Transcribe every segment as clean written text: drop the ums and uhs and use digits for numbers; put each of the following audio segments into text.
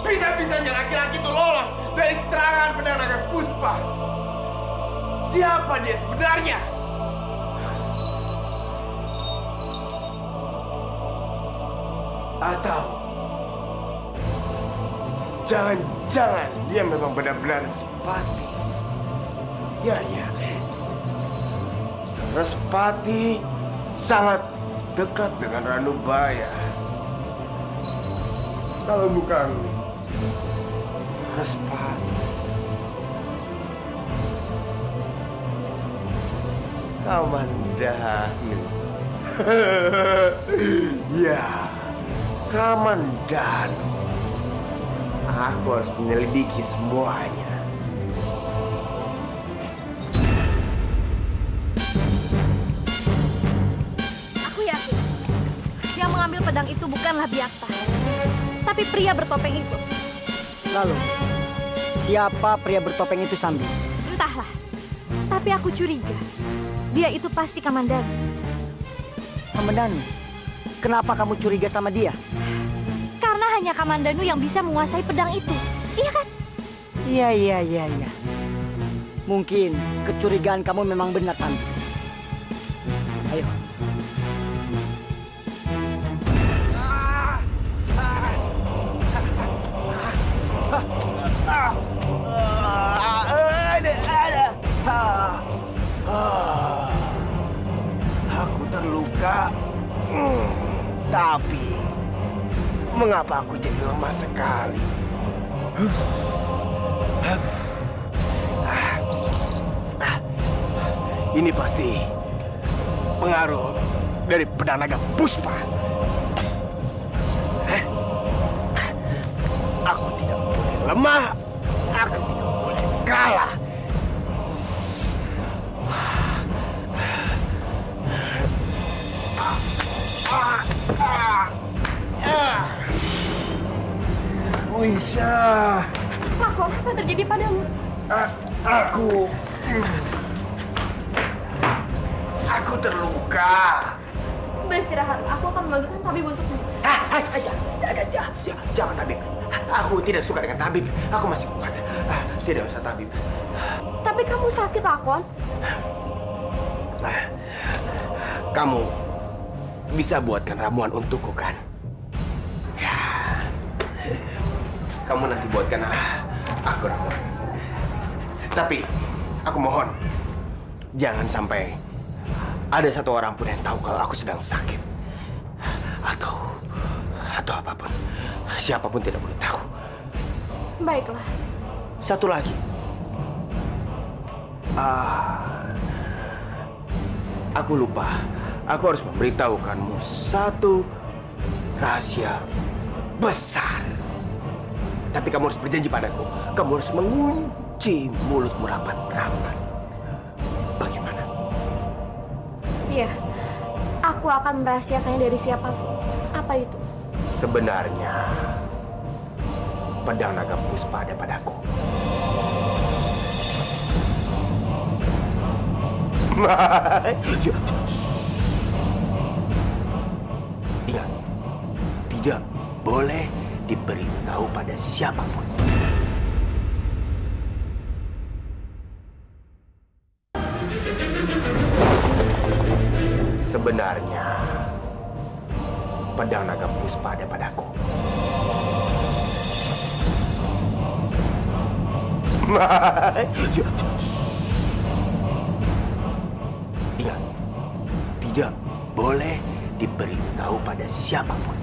bisa-bisanya laki-laki itu lolos dari serangan pedang naga Puspa. Siapa dia sebenarnya? Atau jangan-jangan dia memang benar-benar Respati. Ya. Respati sangat dekat dengan Ranubaya. Kalau bukan Respati, Kamandanu. Ya, Kamandanu. Aku harus menyelidiki semuanya. Aku yakin yang mengambil pedang itu bukanlah Biakta, tapi pria bertopeng itu. Lalu, siapa pria bertopeng itu, Sambi? Entahlah, tapi aku curiga dia itu pasti Kamandanu. Kamandanu? Kenapa kamu curiga sama dia? Karena hanya Kamandanu yang bisa menguasai pedang itu. Iya kan? Iya. Mungkin kecurigaan kamu memang benar, Sambi. Ayo. Aku terluka. Tapi mengapa aku jadi lemah sekali? Ini pasti pengaruh dari pedang naga Puspa. Aku tidak boleh lemah. Aku tidak boleh kalah. Wisha. Lakon, apa yang terjadi padamu? Aku terluka. Beristirahat, aku akan memanggilkan tabib untukmu. Jangan tabib. Aku tidak suka dengan tabib. Aku masih kuat. Tidak usah tabib. Tapi kamu sakit, Lakon. Kamu bisa buatkan ramuan untukku, kan? Ya. Kamu nanti buatkan aku ramuan. Tapi aku mohon, jangan sampai ada satu orang pun yang tahu kalau aku sedang sakit. Atau apapun. Siapapun tidak boleh tahu. Baiklah. Satu lagi. Aku lupa. Aku harus memberitahukanmu satu rahasia besar. Tapi kamu harus berjanji padaku. Kamu harus mengunci mulutmu rapat-rapat. Bagaimana? Iya, aku akan merahasiakannya dari siapapun. Apa itu? Sebenarnya pedang naga Puspa ada padaku. Ingat, tidak boleh diberitahu pada siapapun. Sebenarnya pedang naga Puspa ada padaku. Ingat, tidak boleh diberitahu pada siapapun.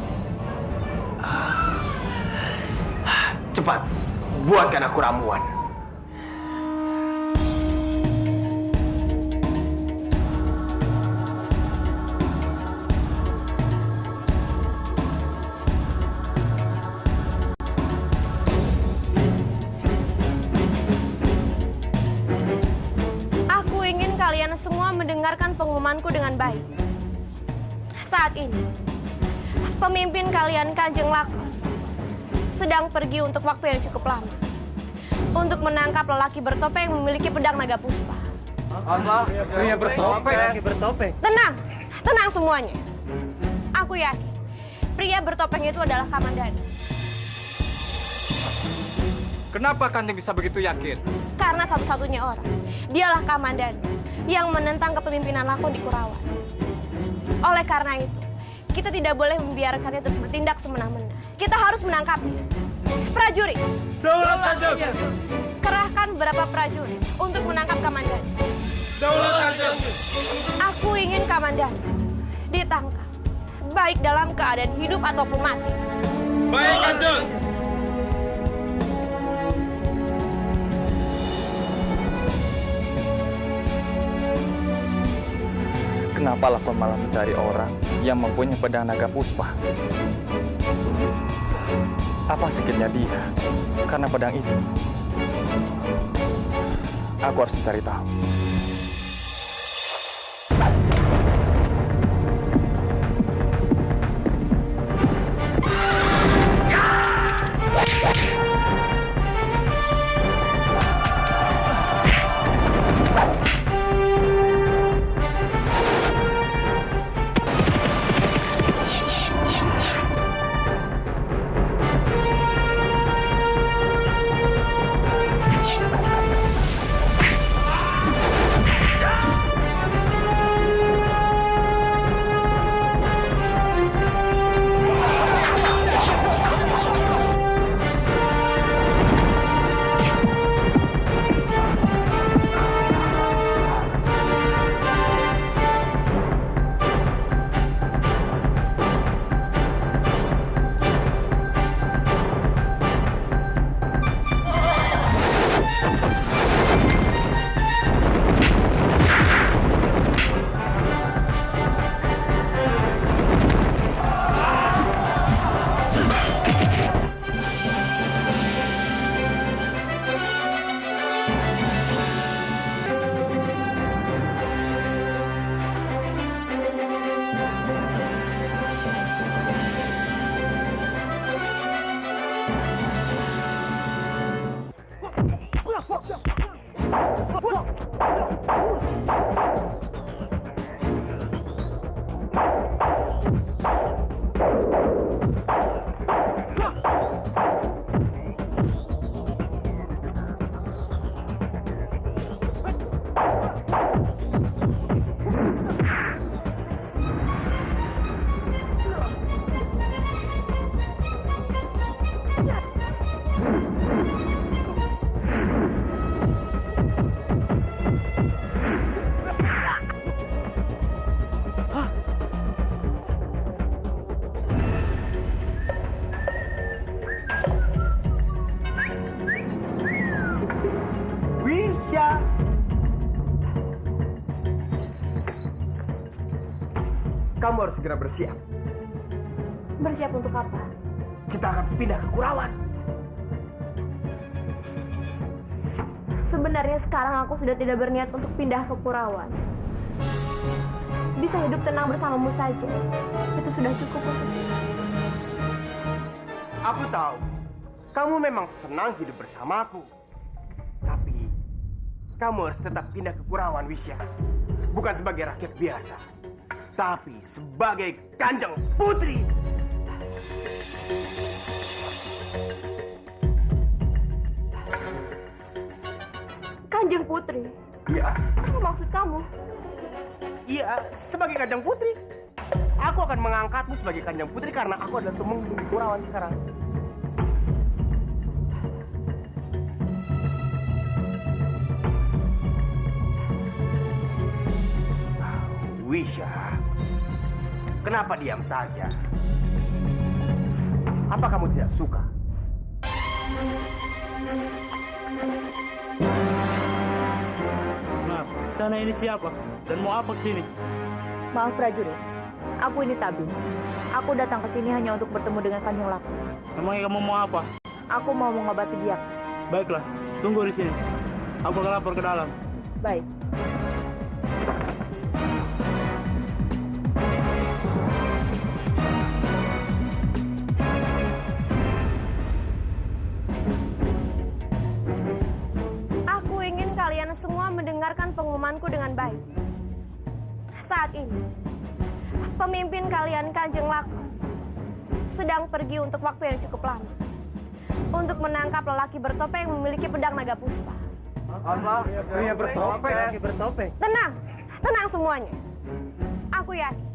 Cepat, buatkan aku ramuan. Aku ingin kalian semua mendengarkan pengumumanku dengan baik. Saat ini, pemimpin kalian Kanjeng Lakon sedang pergi untuk waktu yang cukup lama untuk menangkap lelaki bertopeng yang memiliki pedang naga Puspa. Apa? Pria bertopeng? Lelaki bertopeng? Tenang, tenang semuanya. Aku yakin pria bertopeng itu adalah Kamandanu. Kenapa Kanjeng bisa begitu yakin? Karena satu-satunya orang, dialah Kamandanu yang menentang kepemimpinan Lakon di Kurawan. Oleh karena itu, kita tidak boleh membiarkannya terus bertindak semena-mena. Kita harus menangkapnya. Prajurit, Daulat Kanjeng! kerahkan beberapa prajurit untuk menangkap Kamandanu. Daulat Kanjeng! Aku ingin Kamandanu ditangkap, baik dalam keadaan hidup ataupun mati. Baik Kanjeng! Kenapa Lakon malah mencari orang yang mempunyai pedang naga puspa? Apa sakitnya dia karena pedang itu? Aku harus mencari tahu. Wisya! Kamu harus segera bersiap. Bersiap untuk apa? Kita akan pindah ke Kurawan. Sebenarnya sekarang aku sudah tidak berniat untuk pindah ke Kurawan. Bisa hidup tenang bersamamu saja. Itu sudah cukup untukku. Aku tahu, kamu memang senang hidup bersamaku. Tapi, kamu harus tetap pindah ke Kurawan, Wisya. Bukan sebagai rakyat biasa, tapi sebagai Kanjeng Putri. Kanjeng Putri, Iya, apa maksud kamu? iya, sebagai Kanjeng Putri. Aku akan mengangkatmu sebagai Kanjeng Putri karena aku adalah tumeng di Kurawan sekarang. Wisya, kenapa diam saja? Apa kamu tidak suka? Maaf, sana ini siapa? Dan mau apa ke sini? Maaf prajurit, aku ini Tabin. Aku datang ke sini hanya untuk bertemu dengan Kanjeng Lakon. Memangnya kamu mau apa? Aku mau mengobati biak. Baiklah, tunggu di sini. Aku akan lapor ke dalam. Baik. Aku ingin kalian semua mendengarkan pengumumanku dengan baik. Saat ini, pemimpin kalian Kanjeng Lakon sedang pergi untuk waktu yang cukup lama. untuk menangkap lelaki bertopeng yang memiliki pedang naga puspa. Apa? Pria bertopeng? Tenang, tenang semuanya. Aku yakin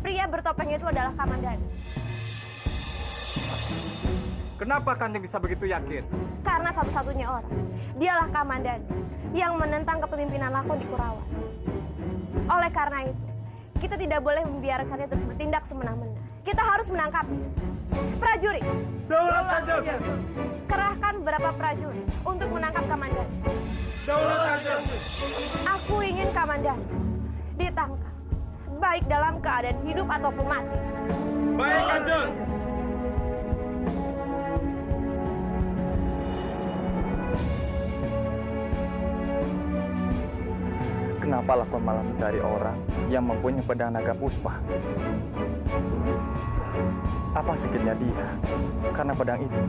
pria bertopeng itu adalah Kamandanu. Kenapa Kanjeng bisa begitu yakin? Karena satu-satunya orang, dialah Kamandanu yang menentang kepemimpinan Lakon di Kurawan. Oleh karena itu, kita tidak boleh membiarkannya terus bertindak semena-mena. Kita harus menangkapnya. Prajurit, Daulat Kanjeng! kerahkan beberapa prajurit untuk menangkap Kamandanu. Daulat Kanjeng! Aku ingin Kamandanu ditangkap, baik dalam keadaan hidup ataupun mati. Baik Kanjeng! Kenapa Lakon malah mencari orang yang mempunyai pedang naga puspa? Apa sakitnya dia karena pedang itu?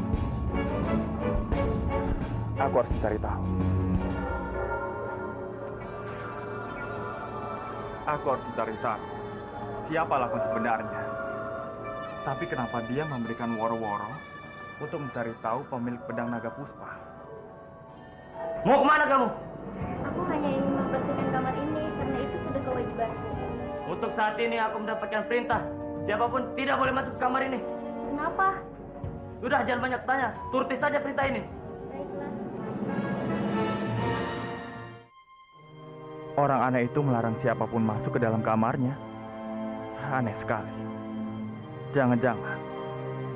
Aku harus mencari tahu. Aku harus mencari tahu siapa Lakon sebenarnya. Tapi kenapa dia memberikan woro-woro untuk mencari tahu pemilik pedang naga puspa? Mau kemana kamu? Aku hanya ingin membersihkan kamar ini karena itu sudah kewajibanku. Untuk saat ini aku mendapatkan perintah. Siapapun tidak boleh masuk ke kamar ini. Kenapa? Sudah, jangan banyak tanya. Turuti saja perintah ini. Baiklah. Orang aneh itu melarang siapapun masuk ke dalam kamarnya. Aneh sekali. Jangan-jangan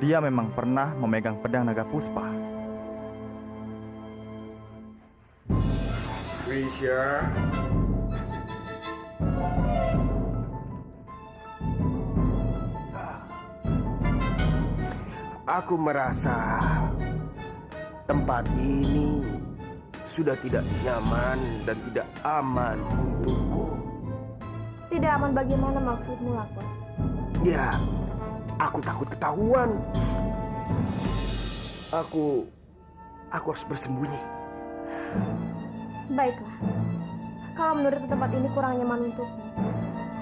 dia memang pernah memegang pedang naga puspa. Wisya. Aku merasa tempat ini sudah tidak nyaman dan tidak aman untukku. Tidak aman bagaimana maksudmu, Lakon? Ya, aku takut ketahuan. Aku harus bersembunyi. Baiklah, kalau menurut tempat ini kurang nyaman untukmu,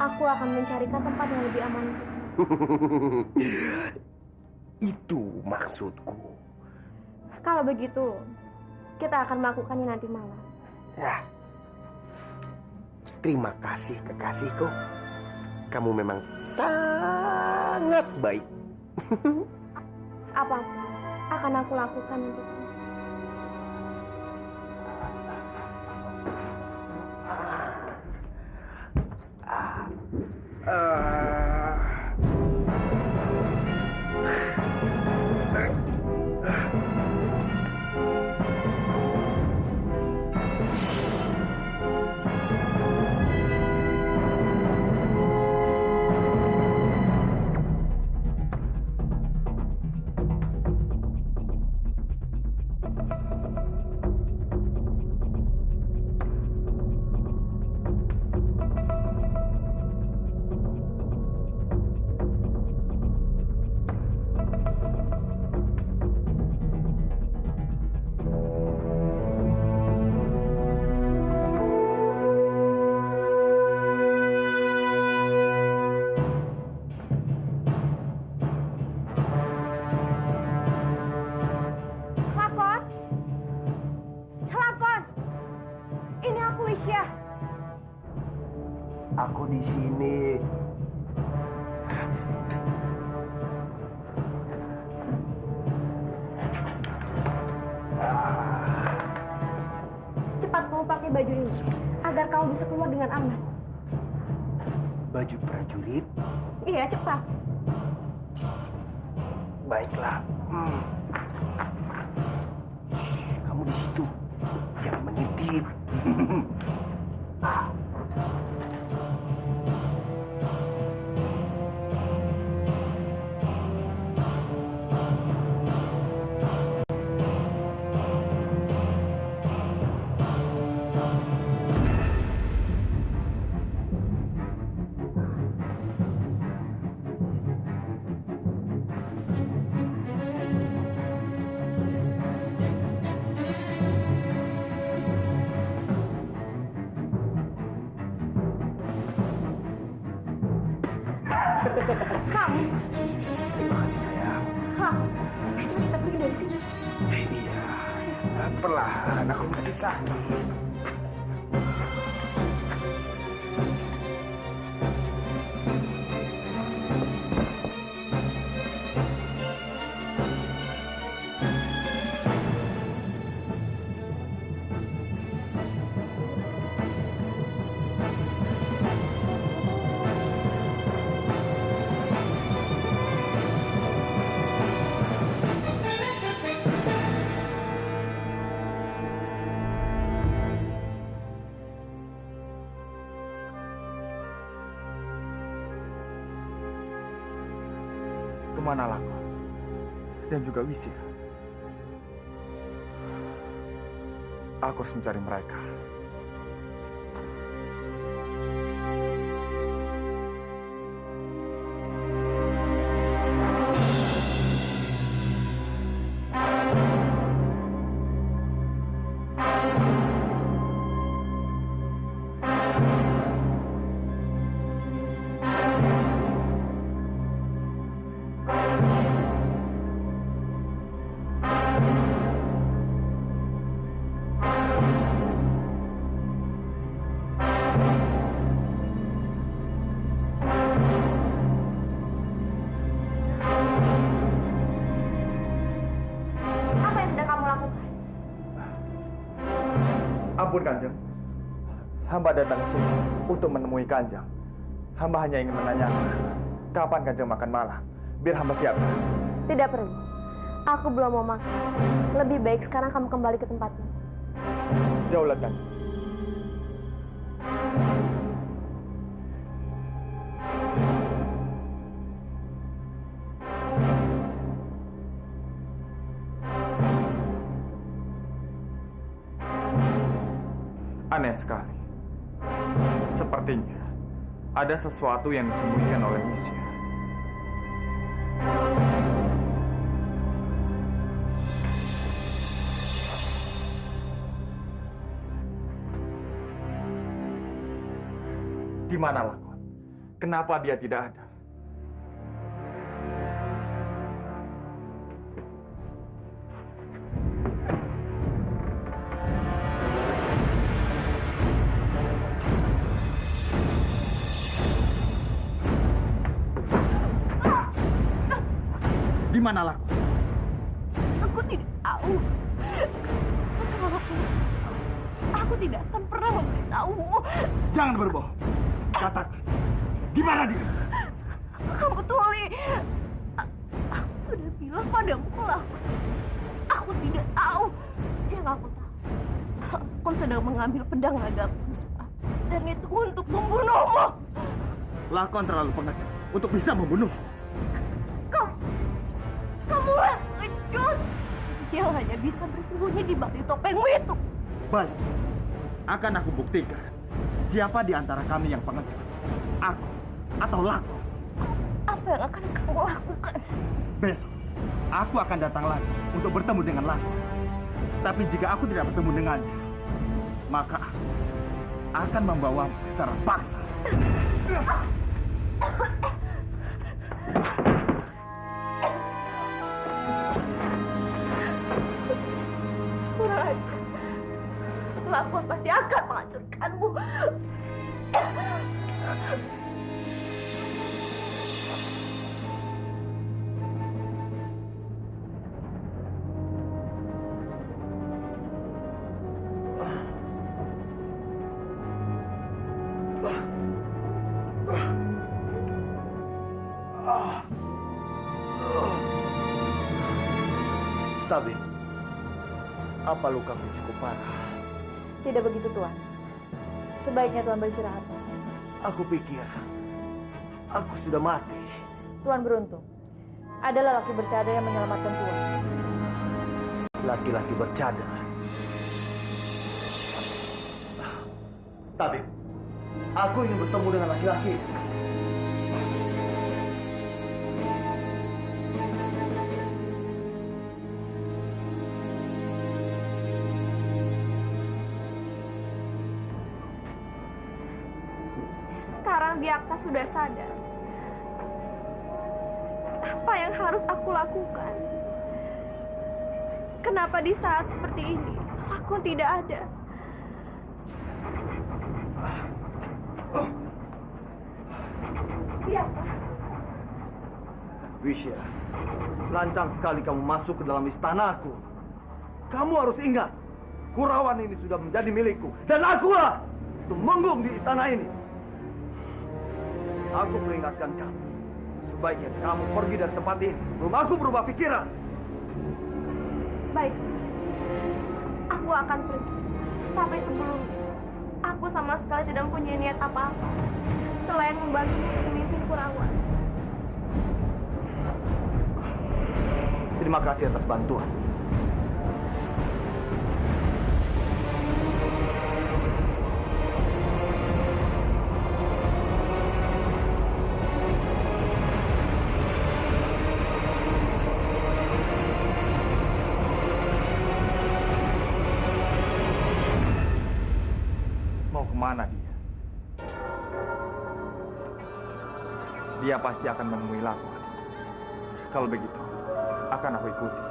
aku akan mencarikan tempat yang lebih aman untukmu. Itu maksudku. Kalau begitu, kita akan melakukannya nanti malam. Ya. Terima kasih kekasihku. Kamu memang sangat baik. Apapun akan aku lakukan untukmu. Wisya. Aku di sini. Cepat kamu pakai baju ini agar kamu bisa keluar dengan aman. Baju prajurit? Iya, cepat. Baiklah. Kamu di situ. Jangan mengintip. Kamu. Terima kasih sayang. Ayo coba kita pergi dari sini. Iya, perlahan, aku masih sakit. Kemana Lakon? Dan juga Wisya? Aku harus mencari mereka. Apa yang sedang kamu lakukan? Ampun Kanjeng. Hamba datang ke sini untuk menemui Kanjeng. Hamba hanya ingin menanyakan, kapan Kanjeng makan malam? Biar hamba siapkan. Tidak perlu. Aku belum mau makan. Lebih baik sekarang kamu kembali ke tempatmu. Daulat Kanjeng. Aneh sekali. Sepertinya ada sesuatu yang disembunyikan oleh Wisya. Di mana Lakon? Kenapa dia tidak ada? Di mana Lakon? Aku tidak tahu. Aku tidak akan pernah memberitahumu. Jangan berbohong. Katakan, di mana dia? Kamu tuli. Aku sudah bilang padamu kalau aku tidak tahu. Yang aku tahu, aku sedang mengambil pedang naga puspa. Dan itu untuk membunuhmu. Lakon terlalu pengecut untuk bisa membunuh. Kamu pengecut. Dia hanya bisa bersembunyi di balik topengmu itu. Baik, akan aku buktikan siapa di antara kami yang pengecut. Aku atau Lakon. Apa yang akan kamu lakukan? Besok, aku akan datang lagi untuk bertemu dengan Lakon. Tapi jika aku tidak bertemu dengannya, maka aku akan membawamu secara paksa. Kurang ajar. Lakon pasti akan menghancurkanmu. Tapi, apa lukaku cukup parah? Tidak begitu, Tuan. Sebaiknya Tuan beristirahat. Aku pikir aku sudah mati. Tuan beruntung. Ada lelaki bercadar yang menyelamatkan Tuan. Laki-laki bercadar. Tapi, aku ingin bertemu dengan laki-laki itu. Sekarang Biakta sudah sadar. Apa yang harus aku lakukan? Kenapa di saat seperti ini aku tidak ada? Iya, Pak. Wisya, lancang sekali kamu masuk ke dalam istanaku. Kamu harus ingat, Kurawan ini sudah menjadi milikku. Dan akulah tumenggung di istana ini. Aku peringatkan kamu, sebaiknya kamu pergi dari tempat ini sebelum aku berubah pikiran. Baik, aku akan pergi. Tapi sebelumnya, aku sama sekali tidak mempunyai niat apa-apa selain membantu pemimpin Kurawan. Terima kasih atas bantuan. Mau kemana dia? Dia pasti akan menemui Lakon. Kalau begitu, akan aku ikuti.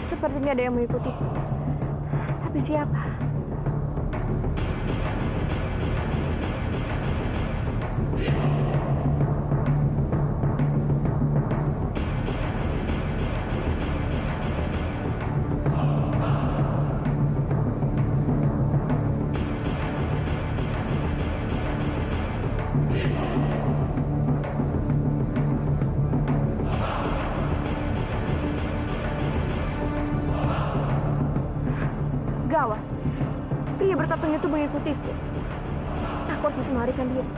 Sepertinya ada yang mengikutiku. Tapi siapa? Gawat, pria bertopeng itu mengikutiku. Aku harus bisa melarikan diri.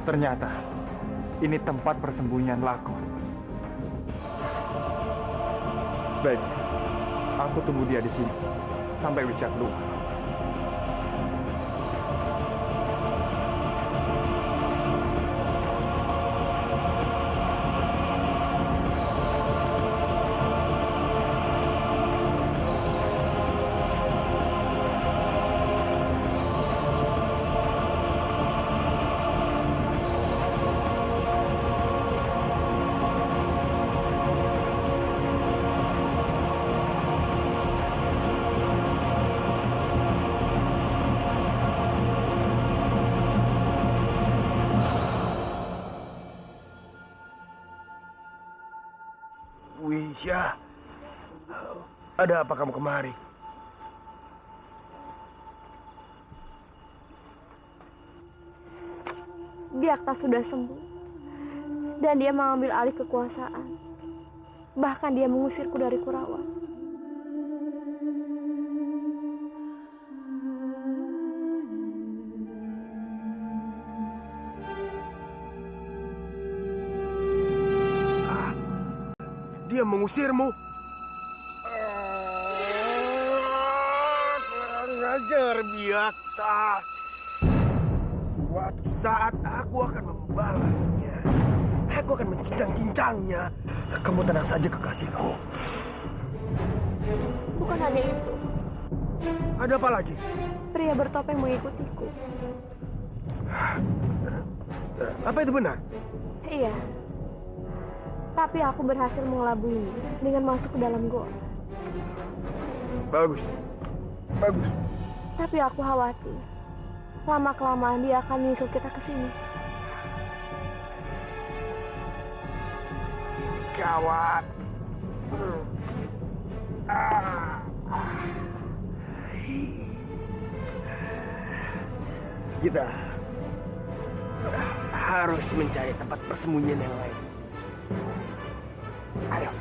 Ternyata ini tempat persembunyian Lakon. Sebaiknya aku tunggu dia di sini sampai Wisya keluar. Wisya, ada apa kamu kemari? Biakta sudah sembuh. Dan dia mengambil alih kekuasaan. Bahkan dia mengusirku dari Kurawan. Dia mengusirmu? Kurang ajar, Biakta. Suatu saat aku akan membalasnya. Aku akan mencincang-cincangnya. Kamu tenang saja, kekasihku. Bukan hanya itu. Ada apa lagi? Pria bertopeng mengikutiku. Apa itu benar? Iya. Tapi aku berhasil mengelabuinya dengan masuk ke dalam goa. Bagus. Bagus. Tapi aku khawatir, lama-kelamaan dia akan menyusul kita ke sini. Gawat. Kita harus mencari tempat persembunyian yang lain. Ayo.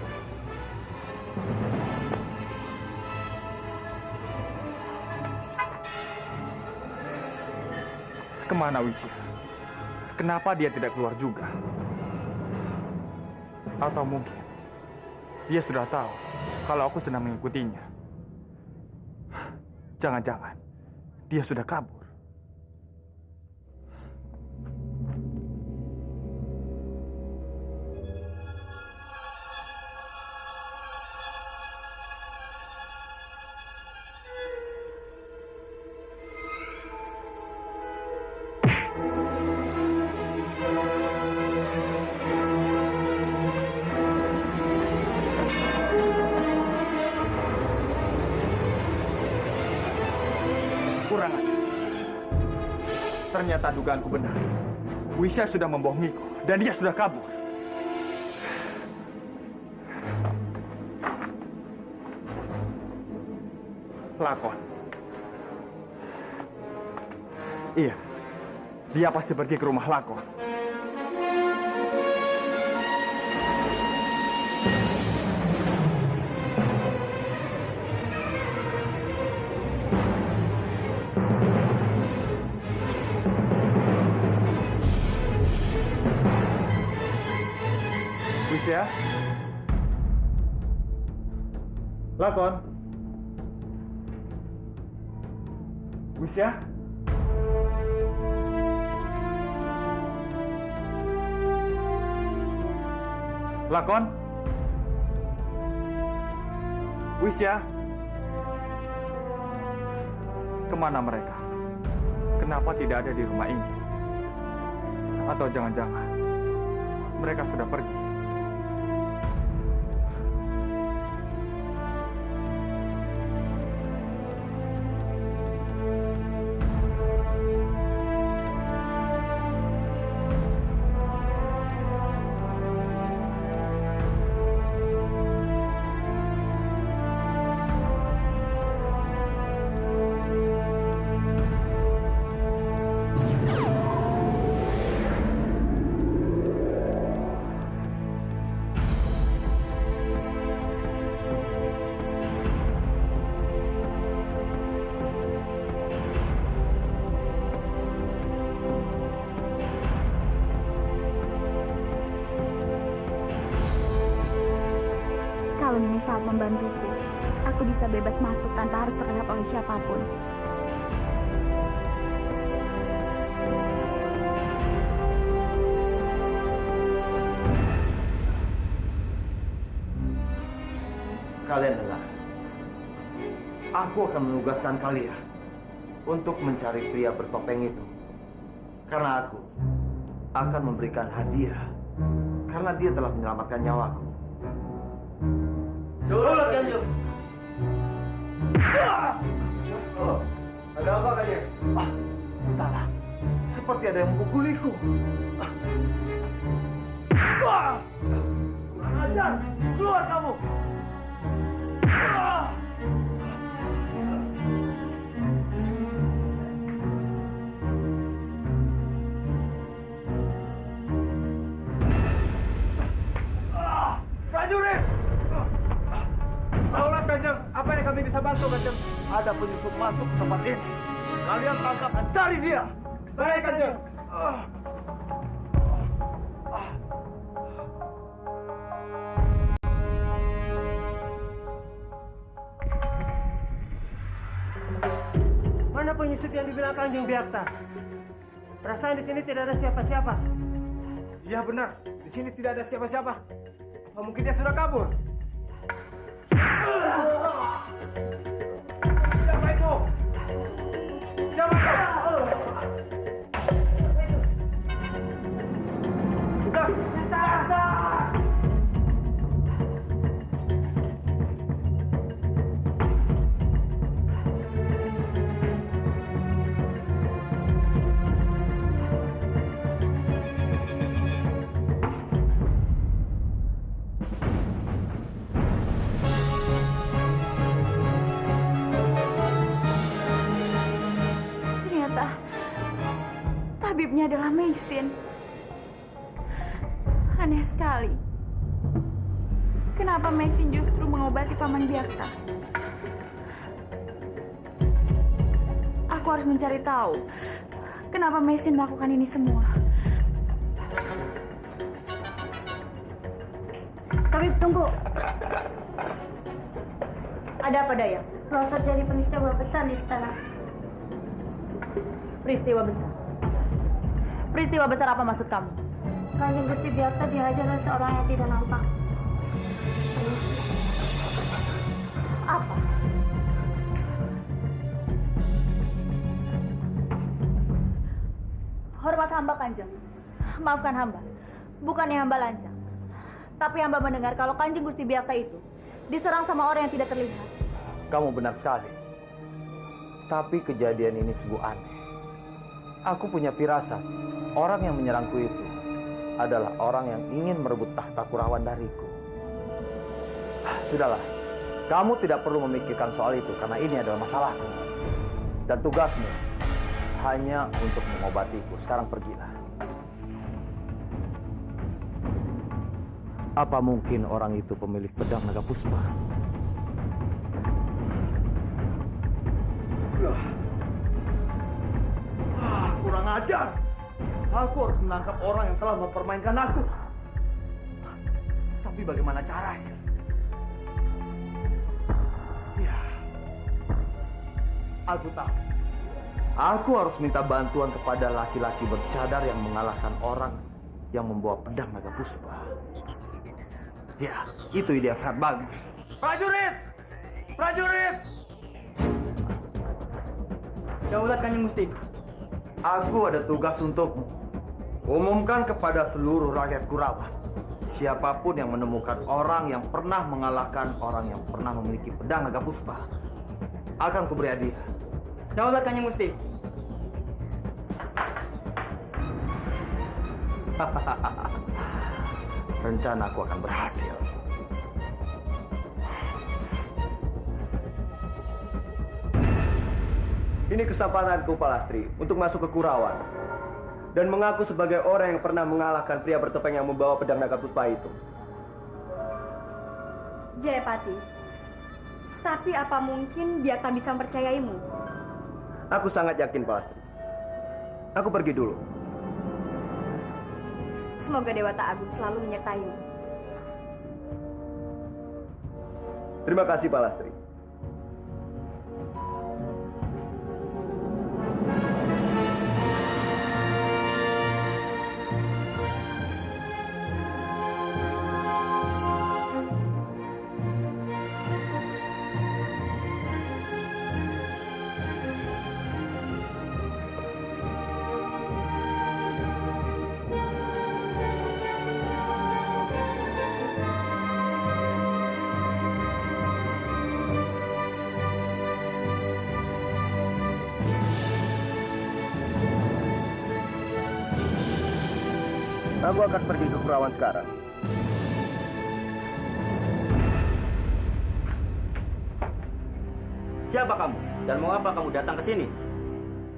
Kemana Wisya? Kenapa dia tidak keluar juga? Atau mungkin dia sudah tahu kalau aku sedang mengikutinya. Jangan-jangan dia sudah kabur. Kurang aja. Ternyata dugaanku benar. Wisya sudah membohongiku dan dia sudah kabur. Lakon. Iya, dia pasti pergi ke rumah Lakon. Wisya? Lakon? Wisya? Lakon? Wisya? Kemana mereka? Kenapa tidak ada di rumah ini? Atau jangan-jangan mereka sudah pergi? Kalung ini sangat membantuku. Aku bisa bebas masuk tanpa harus terlihat oleh siapapun. Kalian dengar. Aku akan menugaskan kalian untuk mencari pria bertopeng itu. Karena aku akan memberikan hadiah karena dia telah menyelamatkan nyawaku. Turun, Kanjeng. Ada apa, Kanjeng? Entahlah, seperti ada yang memukuliku. Kurang ajar, keluar kamu! Prajurit! Tolong, Kanjeng. Apa yang kami bisa bantu, Kanjeng? Ada penyusup masuk ke tempat ini. Kalian tangkap dan cari dia. Baik, Kanjeng. Mana penyusup yang dibilang Kanjeng Biakta? Perasaan di sini tidak ada siapa-siapa. Iya benar, di sini tidak ada siapa-siapa. Apa mungkin dia sudah kabur? Siapa itu? Siapa itu? tabibnya adalah Meisin. Aneh sekali. Kenapa Meisin justru mengobati Paman Byakta? Aku harus mencari tahu kenapa Meisin melakukan ini semua. Tabib, tunggu. Ada apa, Dayang? Telah terjadi peristiwa besar di istana. Peristiwa besar. Peristiwa besar apa maksud kamu? Kanjeng Gusti Byakta dihajar oleh seorang yang tidak nampak. Apa? Hormat hamba, Kanjeng. Maafkan hamba. Bukannya hamba lancang. Tapi hamba mendengar kalau Kanjeng Gusti Byakta itu diserang sama orang yang tidak terlihat. Kamu benar sekali. Tapi kejadian ini sungguh aneh. Aku punya firasat, orang yang menyerangku itu adalah orang yang ingin merebut tahta Kurawan dariku. Sudahlah, kamu tidak perlu memikirkan soal itu karena ini adalah masalahku. Dan tugasmu hanya untuk mengobatiku. Sekarang pergilah. Apa mungkin orang itu pemilik pedang naga puspa? Kurang ajar. Aku harus menangkap orang yang telah mempermainkan aku. Tapi bagaimana caranya? Ya, aku tahu. Aku harus minta bantuan kepada laki-laki bercadar yang mengalahkan orang yang membawa pedang naga puspa. Ya, itu ide yang sangat bagus. Prajurit! Prajurit! Daulat Kanjeng Gusti. Aku ada tugas untukmu. Umumkan kepada seluruh rakyat Kurawan. Siapapun yang menemukan orang yang pernah mengalahkan orang yang pernah memiliki pedang naga puspa, akan kuberi hadiah. Daulat Kanjeng Gusti. Rencana aku akan berhasil. Ini kesempatanku, Palastri, untuk masuk ke Kurawan dan mengaku sebagai orang yang pernah mengalahkan pria bertopeng yang membawa pedang naga puspa itu. Jayapati, tapi apa mungkin Byakta bisa mempercayaimu? Aku sangat yakin, Palastri. Aku pergi dulu. Semoga Dewata Agung selalu menyertaimu. Terima kasih, Palastri. Aku akan pergi ke Kurawan sekarang. Siapa kamu? Dan mau apa kamu datang ke sini?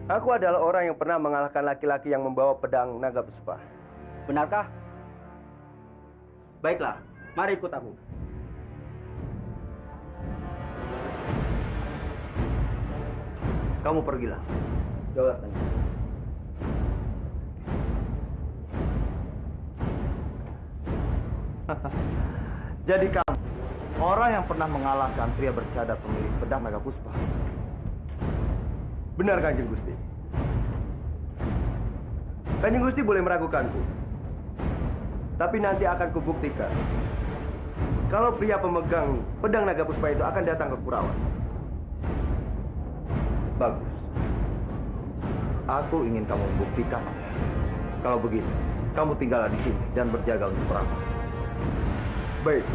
Aku adalah orang yang pernah mengalahkan laki-laki yang membawa pedang naga puspa. Benarkah? Baiklah, mari ikut aku. Kamu pergilah. Daulat Kanjeng. Jadi kamu orang yang pernah mengalahkan pria bercadar pemilik pedang naga puspa. Benar, Kanjeng Gusti. Kanjeng Gusti boleh meragukanku. Tapi nanti akan kubuktikan kalau pria pemegang pedang naga puspa itu akan datang ke Kurawan. Bagus. Aku ingin kamu membuktikan. Kalau begitu, kamu tinggallah di sini dan berjaga untuk perang. Baik.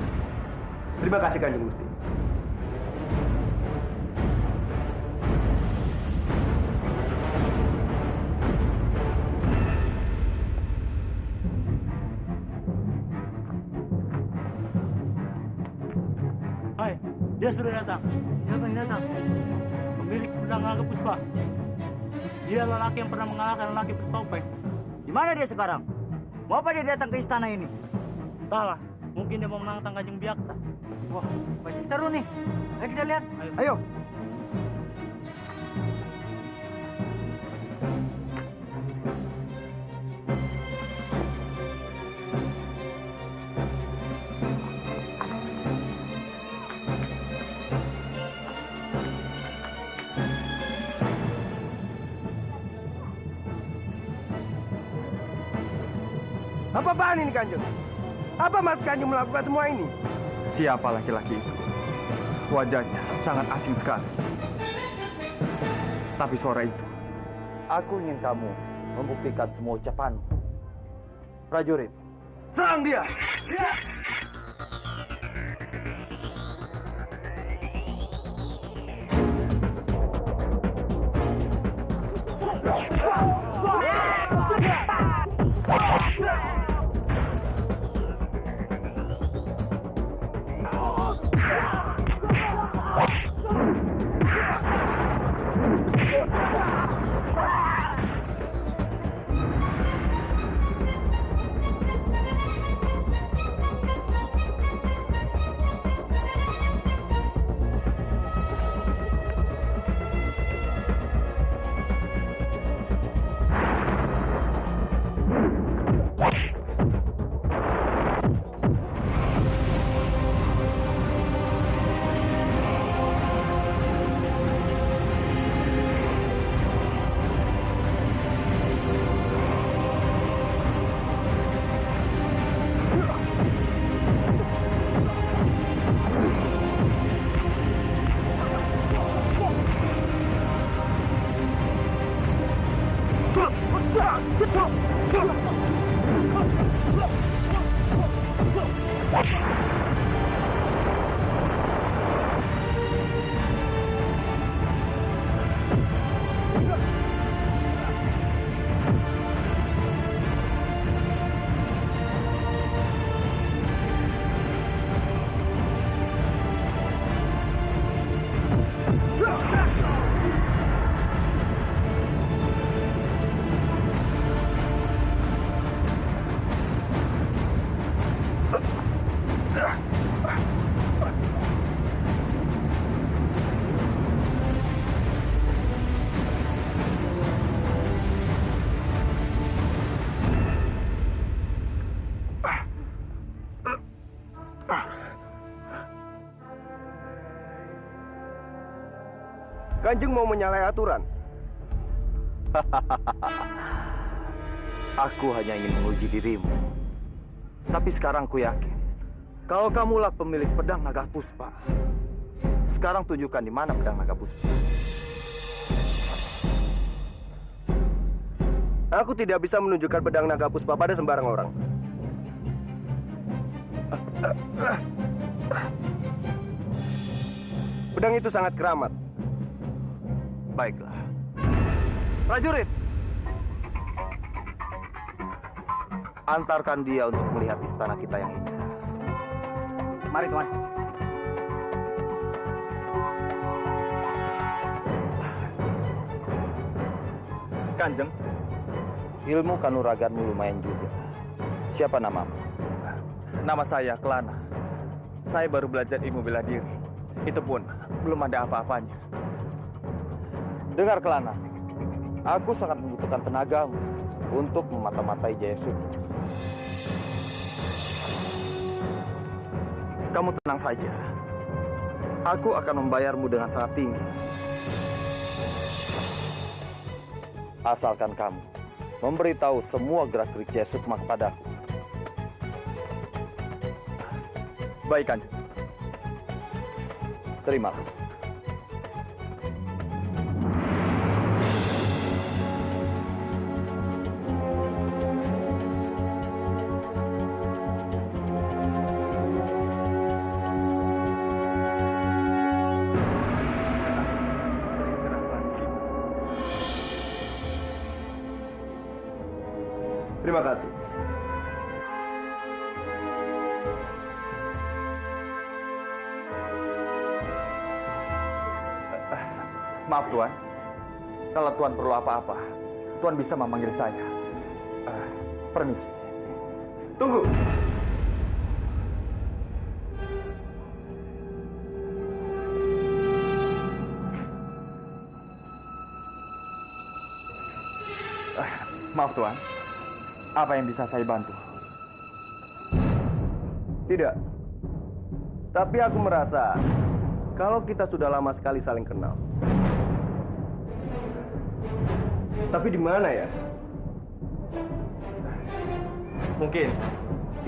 Terima kasih, Kanjeng Gusti. Hai, dia sudah datang. Siapa yang datang? Pemilik pedang naga puspa. Dia lelaki yang pernah mengalahkan lelaki bertopeng. Mana dia sekarang? Mau apa dia datang ke istana ini? Entahlah, mungkin dia mau menantang Kanjeng Biakta. Wah, pasti seru nih. Ayo kita lihat. Ayo. Apa-apaan ini Kanjeng? Apa maksud Kanjeng melakukan semua ini? Siapa laki-laki itu? Wajahnya sangat asing sekali. Tapi suara itu, Aku ingin kamu membuktikan semua ucapanmu. Prajurit, serang dia! Kanjeng mau menyalahi aturan. Aku hanya ingin menguji dirimu. Tapi sekarang ku yakin, kalau kamulah pemilik pedang naga puspa. Sekarang tunjukkan di mana pedang naga puspa. Aku tidak bisa menunjukkan pedang naga puspa pada sembarang orang. Pedang itu sangat keramat. Baiklah. Prajurit, antarkan dia untuk melihat istana kita yang indah. Mari, Tuan. Kanjeng, Ilmu kanuraganmu lumayan juga. Siapa namamu? nama saya Kelana. Saya baru belajar ilmu bela diri. Itu pun belum ada apa-apanya. Dengar Kelana, aku sangat membutuhkan tenagamu untuk memata-matai Jayasukma. Kamu tenang saja. Aku akan membayarmu dengan sangat tinggi. Asalkan kamu memberitahu semua gerak-gerik Jayasukma kepadaku. Baik, Kanjeng. Terimalah. Terima kasih. Maaf, Tuan. Kalau Tuan perlu apa-apa, Tuan bisa memanggil saya. Permisi. Tunggu. Maaf Tuan, apa yang bisa saya bantu? Tidak. Tapi aku merasa kalau kita sudah lama sekali saling kenal. Tapi di mana ya? Mungkin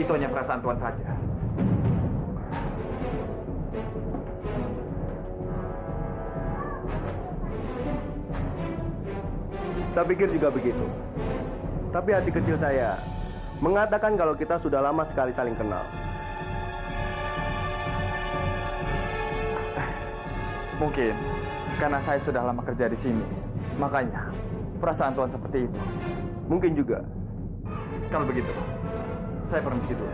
itu hanya perasaan Tuan saja. Saya pikir juga begitu. Tapi hati kecil saya mengatakan kalau kita sudah lama sekali saling kenal. Mungkin karena saya sudah lama kerja di sini, makanya perasaan Tuan seperti itu. Mungkin juga. Kalau begitu, saya permisi dulu.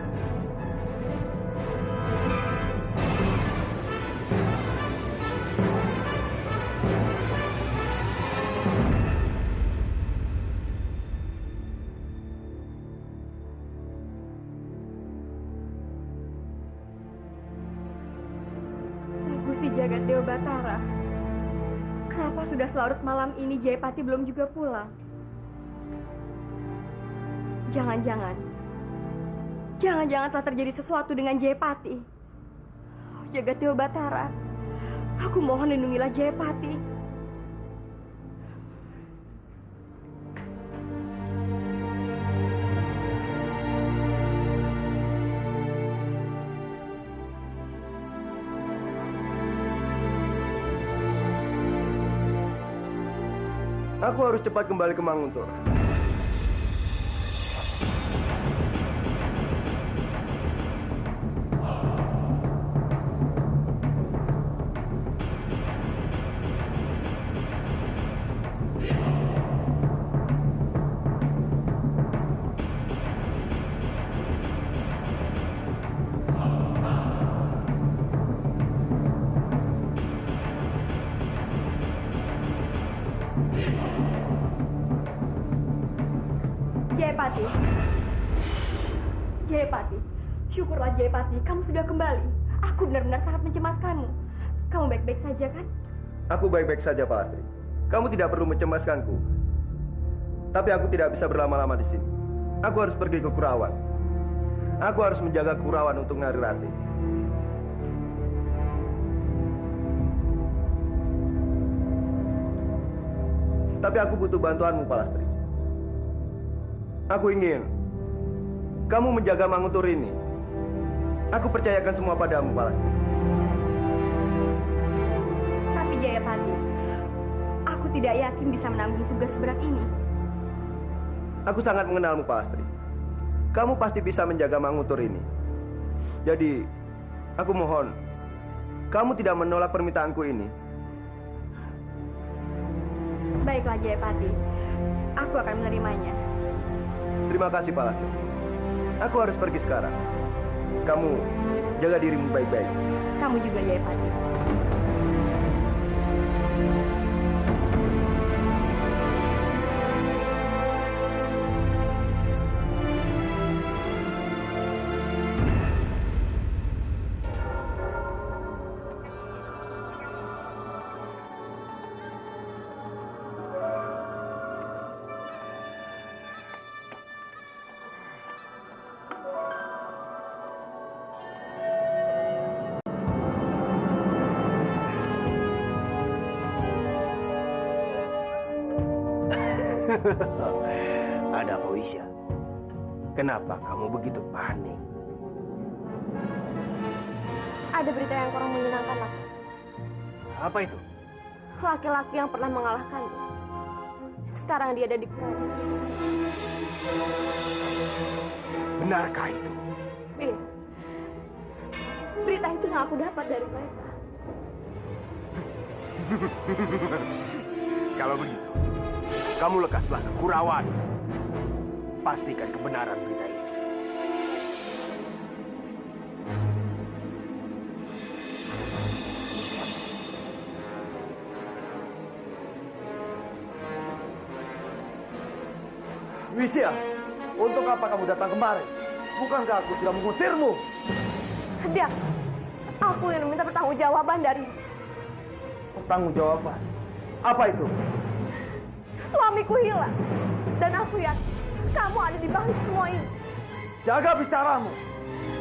Gusti Jagat Dewa Batara, kenapa sudah selarut malam ini Jayapati belum juga pulang? Jangan-jangan telah terjadi sesuatu dengan Jayapati. Oh, Jagat Dewa Batara, aku mohon lindungilah Jayapati. Aku harus cepat kembali ke Manguntur. Jayapati, syukurlah Jayapati, kamu sudah kembali. Aku benar-benar sangat mencemaskanmu. Kamu baik-baik saja kan? Aku baik-baik saja, Pak Lastri. Kamu tidak perlu mencemaskanku. Tapi aku tidak bisa berlama-lama di sini. Aku harus pergi ke Kurawan. Aku harus menjaga Kurawan untuk Nari Rati. Tapi aku butuh bantuanmu, Pak Lastri. Aku ingin kamu menjaga Manguntur ini. Aku percayakan semua padamu, Pak Lastri. Tapi Jayapati, aku tidak yakin bisa menanggung tugas seberat ini. Aku sangat mengenalmu, Pak Lastri. Kamu pasti bisa menjaga Manguntur ini. Jadi, aku mohon, kamu tidak menolak permintaanku ini. Baiklah Jayapati, aku akan menerimanya. Terima kasih, Pak Lastri. Aku harus pergi sekarang. Kamu jaga dirimu baik-baik. Kamu juga Jayapati. Ada apa, Wisya? Kenapa kamu begitu panik? Ada berita yang kurang menyenangkan, Lak. Apa itu? Laki-laki yang pernah mengalahkanmu. Sekarang dia ada di Kurawan. Benarkah itu? Iya. Berita itu yang aku dapat dari mereka. Kalau begitu, kamu lekaslah ke Kurawan. Pastikan kebenaran berita itu. Wisya, Untuk apa kamu datang kemari? Bukankah aku sudah mengusirmu? Biak, aku yang meminta pertanggungjawaban dari Pertanggungjawaban? Apa itu? suamiku hilang. Dan aku yakin kamu ada di balik semua ini. Jaga bicaramu.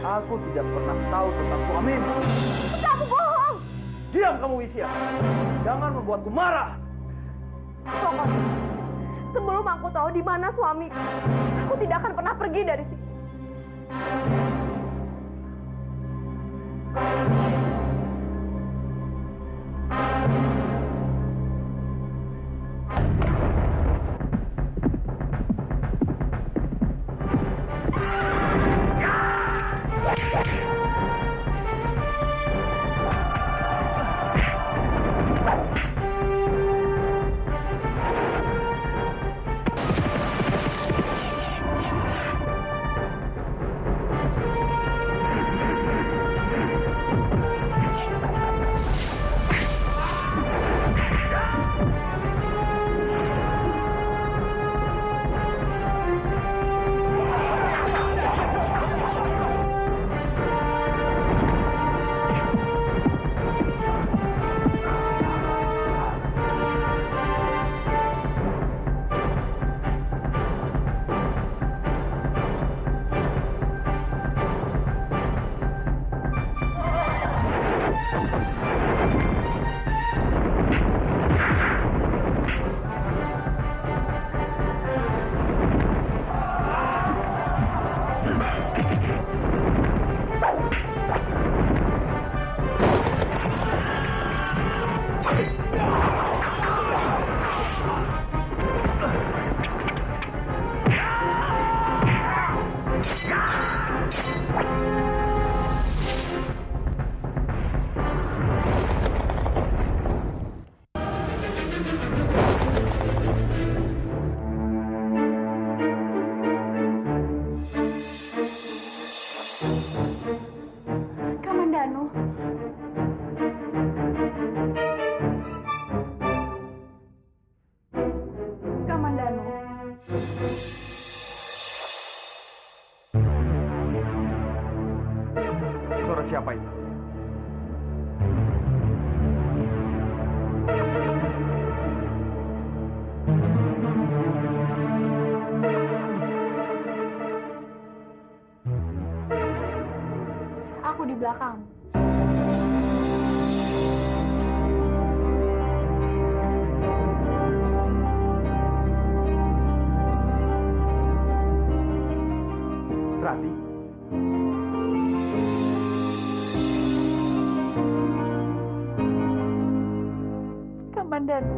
Aku tidak pernah tahu tentang suamimu. Kamu bohong. Diam kamu, Wisya. Jangan membuatku marah. Pokoknya, sebelum aku tahu di mana suamiku, aku tidak akan pernah pergi dari sini. Kamandanu. Kamandanu. Suara siapa itu? Aku di belakang. Rati. Kamandanu.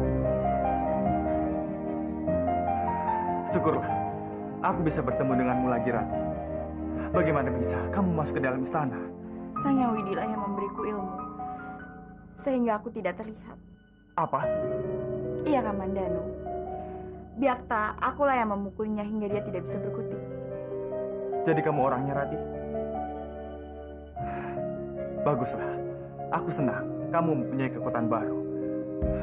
Syukurlah, aku bisa bertemu denganmu lagi, Rati. Bagaimana bisa kamu masuk ke dalam istana? Sang Yang Widilah yang memberiku ilmu, sehingga aku tidak terlihat. Apa? Iya, Kamandanu. Biakta, akulah yang memukulinya hingga dia tidak bisa berkutik. Jadi kamu orangnya, Rati? Baguslah. Aku senang kamu mempunyai kekuatan baru.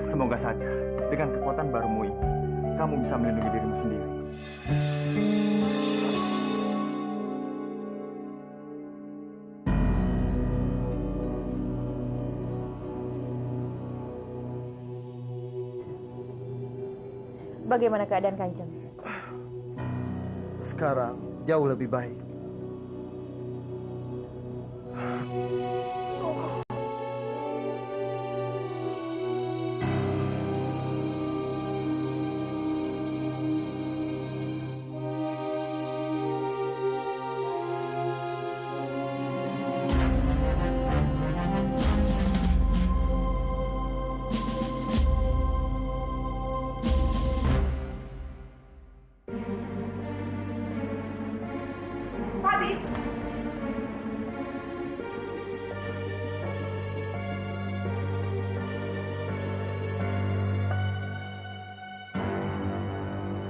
Semoga saja dengan kekuatan barumu ini, kamu bisa melindungi dirimu sendiri. Bagaimana keadaan Kanjeng? Sekarang jauh lebih baik.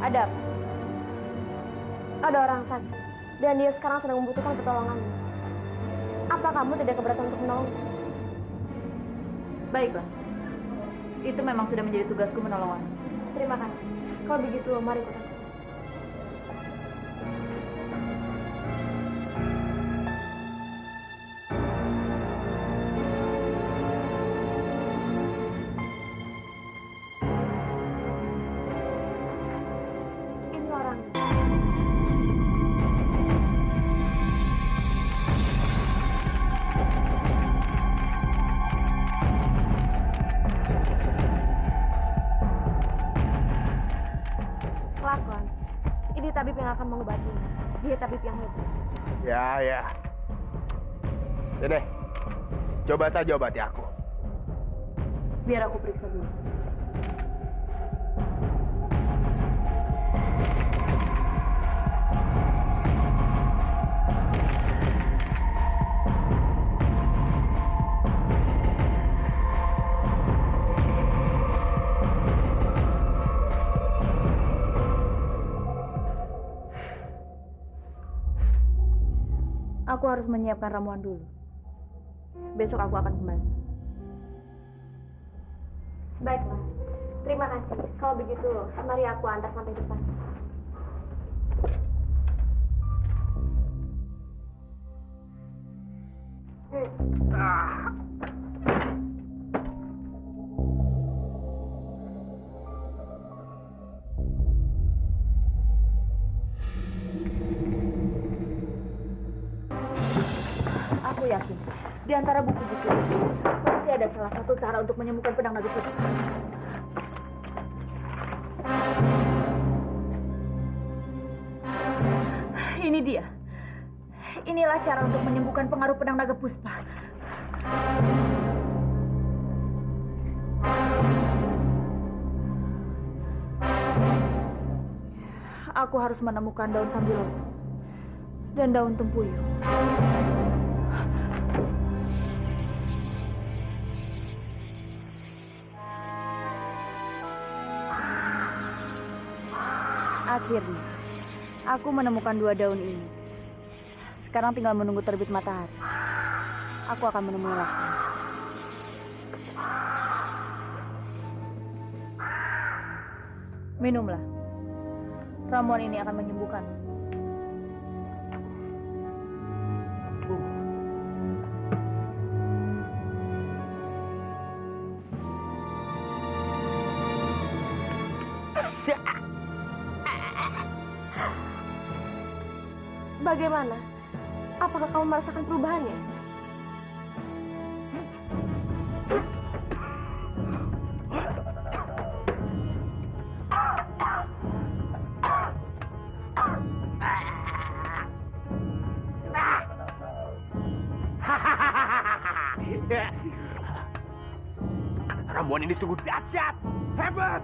Ada apa? Ada orang sakit, dan dia sekarang sedang membutuhkan pertolonganmu. Apa kamu tidak keberatan untuk menolongku? Baiklah. Itu memang sudah menjadi tugasku menolong. Terima kasih. Kalau begitu, mari ikut aku. akan mengobatinya. Dia tabib yang hebat. Ya. Ini, coba saja obati aku. Biar aku periksa dulu. Aku harus menyiapkan ramuan dulu. Besok aku akan kembali. Baiklah. Terima kasih. Kalau begitu, mari aku antar sampai depan. Aku yakin, di antara buku-buku itu, pasti ada salah satu cara untuk menyembuhkan pedang naga puspa. Ini dia. Inilah cara untuk menyembuhkan pengaruh pedang naga puspa. Aku harus menemukan daun sambiloto dan daun tempuyung. Akhirnya, aku menemukan 2 daun ini. Sekarang tinggal menunggu terbit matahari. Aku akan menemui Lakon. Minumlah. Ramuan ini akan menyembuhkan. Bagaimana? Apakah kamu merasakan perubahannya? Ramuan ini sungguh dahsyat, hebat.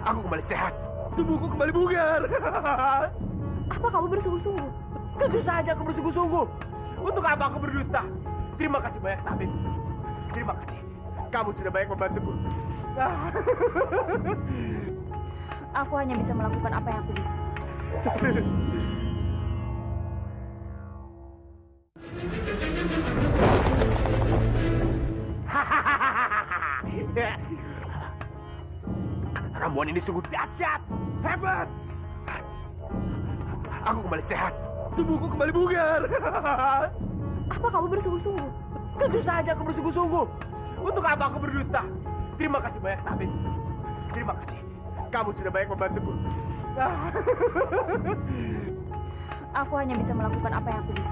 Aku kembali sehat, tubuhku kembali bugar. Apa kamu bersungguh-sungguh? Tentu saja aku bersungguh-sungguh. Untuk apa aku berdusta? Terima kasih banyak, tabib. Terima kasih. Kamu sudah banyak membantuku. Aku hanya bisa melakukan apa yang aku bisa. Ramuan ini sungguh dahsyat, hebat. Aku kembali sehat, tubuhku kembali bugar. Apa kamu bersungguh-sungguh? Tentu saja aku bersungguh-sungguh. Untuk apa aku berdusta? Terima kasih banyak, tabib. Terima kasih. Kamu sudah banyak membantuku. Aku hanya bisa melakukan apa yang aku bisa.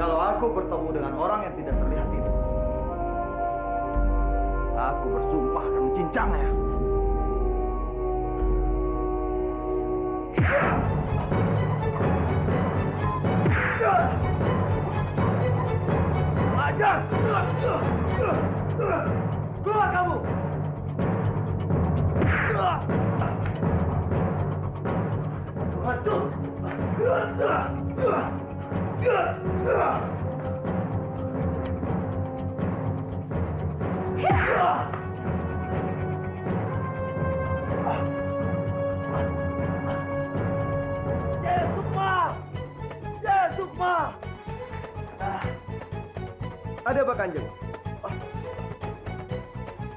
Kalau aku bertemu dengan orang yang tidak terlihat itu, aku bersumpah akan mencincangnya. Ajar! Keluar kamu! Hancur! Sukma! Ada apa, Kanjeng?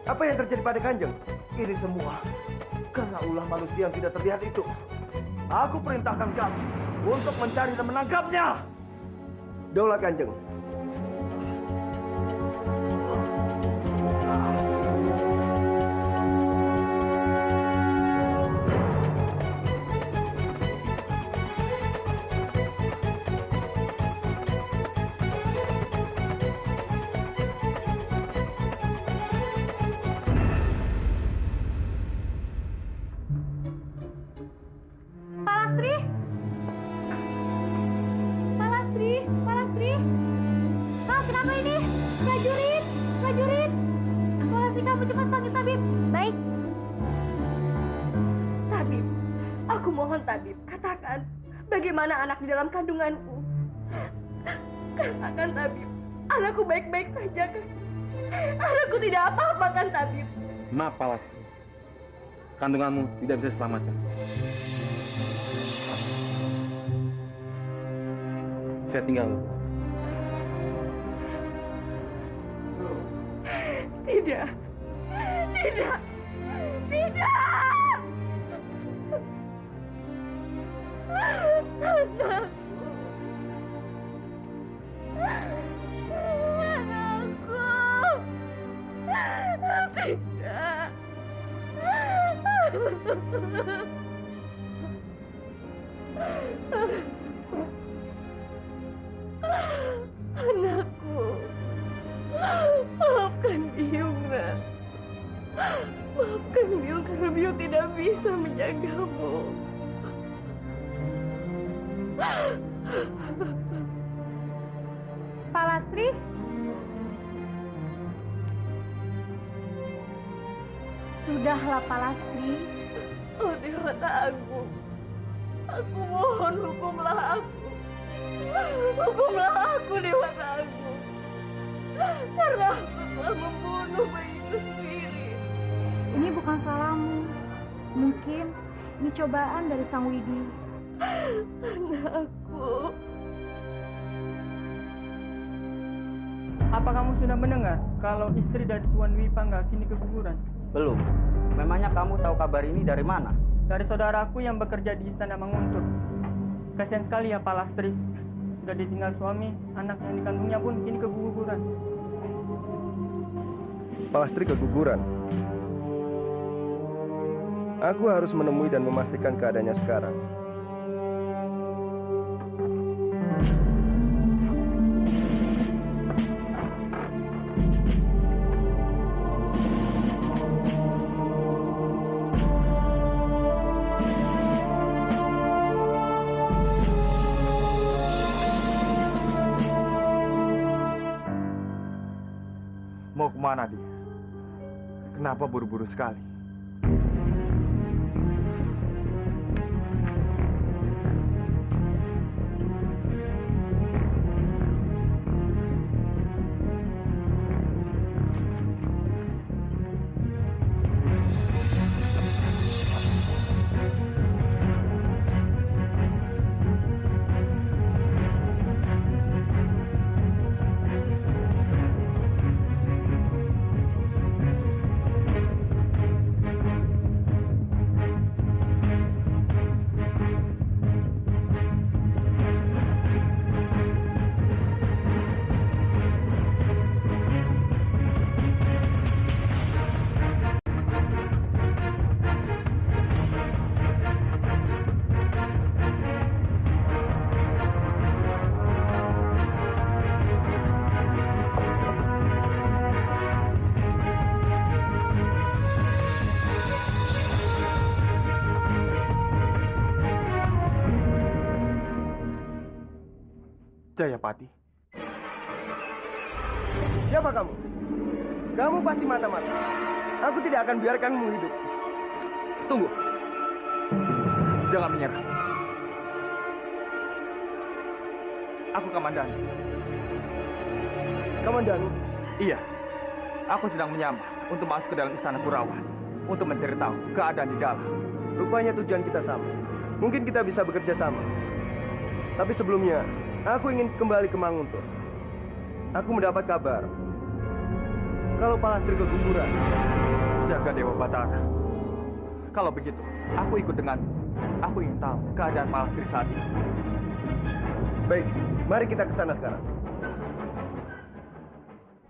Apa yang terjadi pada Kanjeng? Ini semua karena ulah manusia yang tidak terlihat itu. Aku perintahkan kamu untuk mencari dan menangkapnya. Daulat, Kanjeng. Aku mohon tabib, katakan bagaimana anak di dalam kandunganku. Katakan tabib, anakku baik-baik saja kan? Anakku tidak apa-apa kan tabib? Maaf Palastri, kandunganmu tidak bisa diselamatkan. Saya tinggal. Tidak, tidak, tidak. Anakku. Tidak. Anakku. Maafkan Biung, Nak. Maafkan Biung karena Biung tidak bisa menjagamu. Palastri? Sudahlah, Palastri. Oh Dewata Agung, aku mohon hukumlah aku. Hukumlah aku, Dewata Agung. Karena aku telah membunuh bayiku sendiri. Ini bukan salahmu. Mungkin ini cobaan dari Sang Widi. Anakku. Apa kamu sudah mendengar kalau istri dari Tuan Wipangga kini keguguran? Belum. Memangnya kamu tahu kabar ini dari mana? Dari saudaraku yang bekerja di Istana Manguntur. Kasihan sekali ya Palastri. Sudah ditinggal suami, anak yang dikandungnya pun kini keguguran. Palastri keguguran. Aku harus menemui dan memastikan keadaannya sekarang. Mau kemana dia? Kenapa buru-buru sekali? Jayapati. Siapa kamu? Kamu pasti mata-mata. Aku tidak akan biarkanmu hidup. Tunggu. Jangan menyerah. Aku Kamandanu. Kamandanu? Iya. Aku sedang menyamar untuk masuk ke dalam istana Kurawa untuk mencari tahu keadaan di dalam. Rupanya tujuan kita sama. Mungkin kita bisa bekerja sama. Tapi sebelumnya, aku ingin kembali ke Manguntur. Aku mendapat kabar kalau Palastri keguguran. Jaga Dewa Batara. Kalau begitu, aku ikut denganmu. Aku ingin tahu keadaan Palastri saat ini. Baik, mari kita ke sana sekarang.